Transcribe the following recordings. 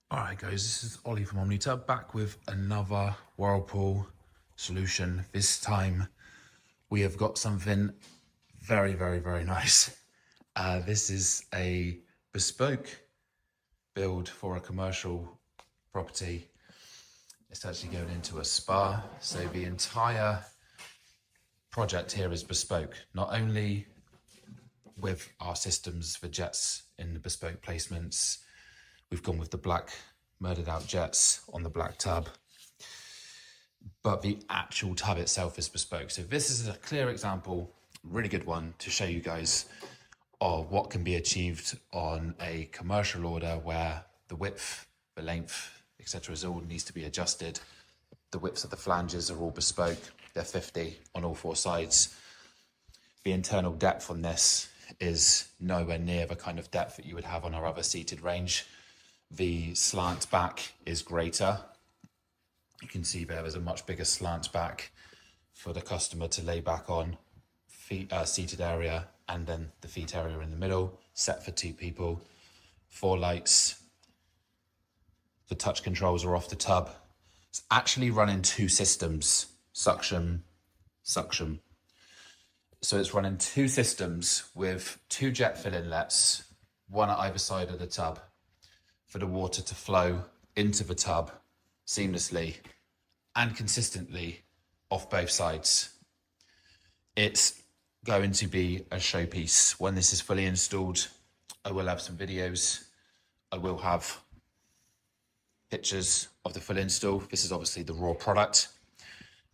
All right, guys, this is Ollie from Omnitub back with another Whirlpool solution. This time we have got something very, very, very nice. This is a bespoke build for a commercial property. It's actually going into a spa. So the entire project here is bespoke, not only with our systems for jets in the bespoke placements. We've gone with the black murdered out jets on the black tub, but the actual tub itself is bespoke. So this is a clear example, really good one to show you guys of what can be achieved on a commercial order where the width, the length, etc. is all needs to be adjusted. The widths of the flanges are all bespoke. They're 50 on all four sides. The internal depth on this is nowhere near the kind of depth that you would have on our other seated range. The slant back is greater. You can see there's a much bigger slant back for the customer to lay back on, seated area, and then the feet area in the middle, set for 2 people, 4 lights. The touch controls are off the tub. It's actually running 2 systems, suction. So it's running 2 systems with 2 jet fill inlets, one at either side of the tub, for the water to flow into the tub seamlessly and consistently off both sides. It's going to be a showpiece. When this is fully installed, I will have some videos. I will have pictures of the full install. This is obviously the raw product,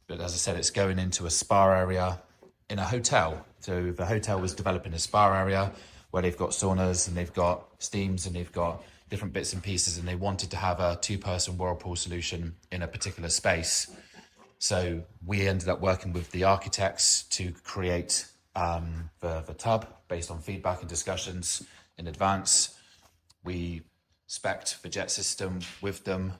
but as I said, it's going into a spa area in a hotel. So the hotel was developing a spa area where they've got saunas and they've got steams and they've got different bits and pieces, and they wanted to have a 2-person Whirlpool solution in a particular space. So we ended up working with the architects to create the tub based on feedback and discussions in advance. We spec'd the jet system with them.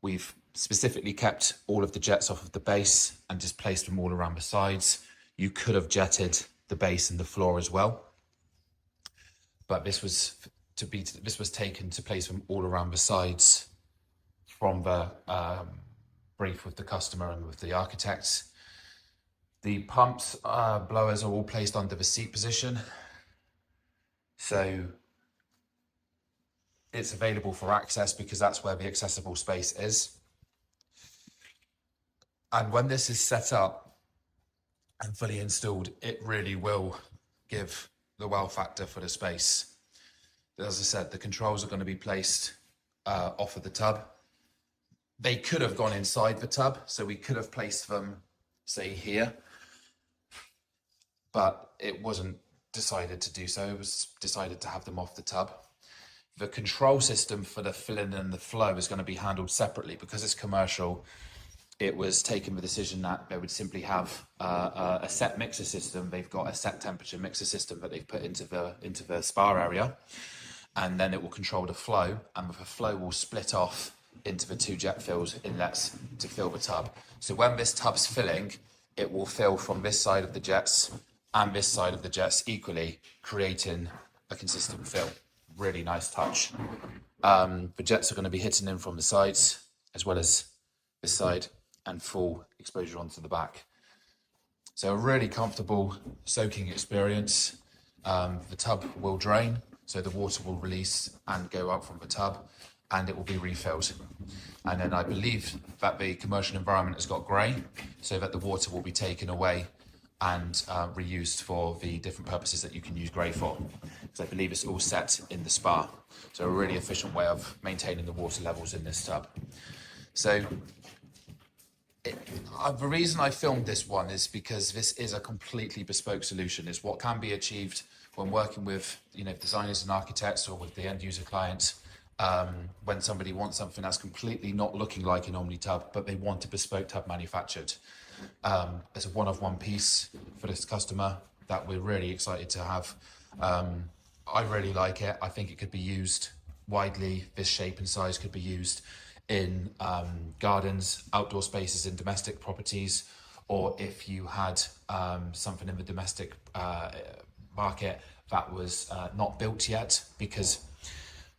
We've specifically kept all of the jets off of the base and just placed them all around the sides. You could have jetted the base and the floor as well, but this was taken to place them all around the sides from the brief with the customer and with the architects. The pumps, blowers are all placed under the seat position, so it's available for access because that's where the accessible space is. And when this is set up and fully installed, it really will give the wow factor for the space. As I said, the controls are going to be placed off of the tub. They could have gone inside the tub, so we could have placed them, say, here, but it wasn't decided to do so. It was decided to have them off the tub. The control system for the fill-in and the flow is going to be handled separately because it's commercial. It was taken the decision that they would simply have a set mixer system. They've got a set temperature mixer system that they've put into the spa area, and then it will control the flow, and the flow will split off into the 2 jet fills inlets to fill the tub. So when this tub's filling, it will fill from this side of the jets and this side of the jets equally, creating a consistent fill. Really nice touch. The jets are going to be hitting in from the sides as well as this side, and full exposure onto the back. So a really comfortable soaking experience. The tub will drain, so the water will release and go out from the tub, and it will be refilled. And then I believe that the commercial environment has got grey, so that the water will be taken away and reused for the different purposes that you can use grey for. Because I believe it's all set in the spa. So a really efficient way of maintaining the water levels in this tub. So the reason I filmed this one is because this is a completely bespoke solution. It's what can be achieved when working with designers and architects or with the end user clients. When somebody wants something that's completely not looking like an Omnitub, but they want a bespoke tub manufactured. It's a one-of-one piece for this customer that we're really excited to have. I really like it. I think it could be used widely. This shape and size could be used in gardens, outdoor spaces in domestic properties, or if you had something in the domestic market that was not built yet, because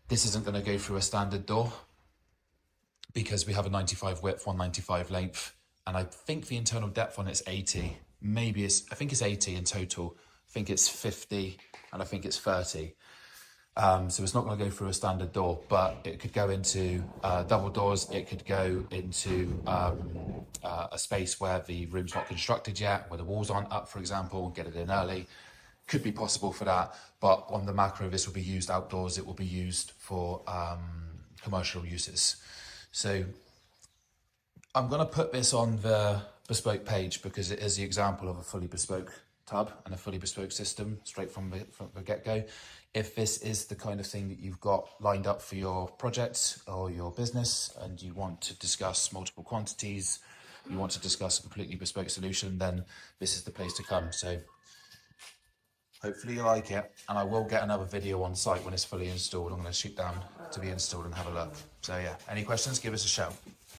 this isn't going to go through a standard door. because we have a 95 width, 195 length, and I think the internal depth on it's 80. Maybe I think it's 80 in total. I think it's 50 and I think it's 30. So it's not going to go through a standard door, but it could go into double doors. It could go into a space where the room's not constructed yet, where the walls aren't up, for example, get it in early. Could be possible for that, but on the macro, this will be used outdoors. It will be used for commercial uses. So I'm going to put this on the Bespoke page because it is the example of a fully bespoke tub and a fully bespoke system straight from the get-go. If this is the kind of thing that you've got lined up for your project or your business and you want to discuss multiple quantities, you want to discuss a completely bespoke solution, then this is the place to come. So hopefully you like it, and I will get another video on site when it's fully installed. I'm going to shoot down to be installed and have a look. So yeah, any questions, give us a shout.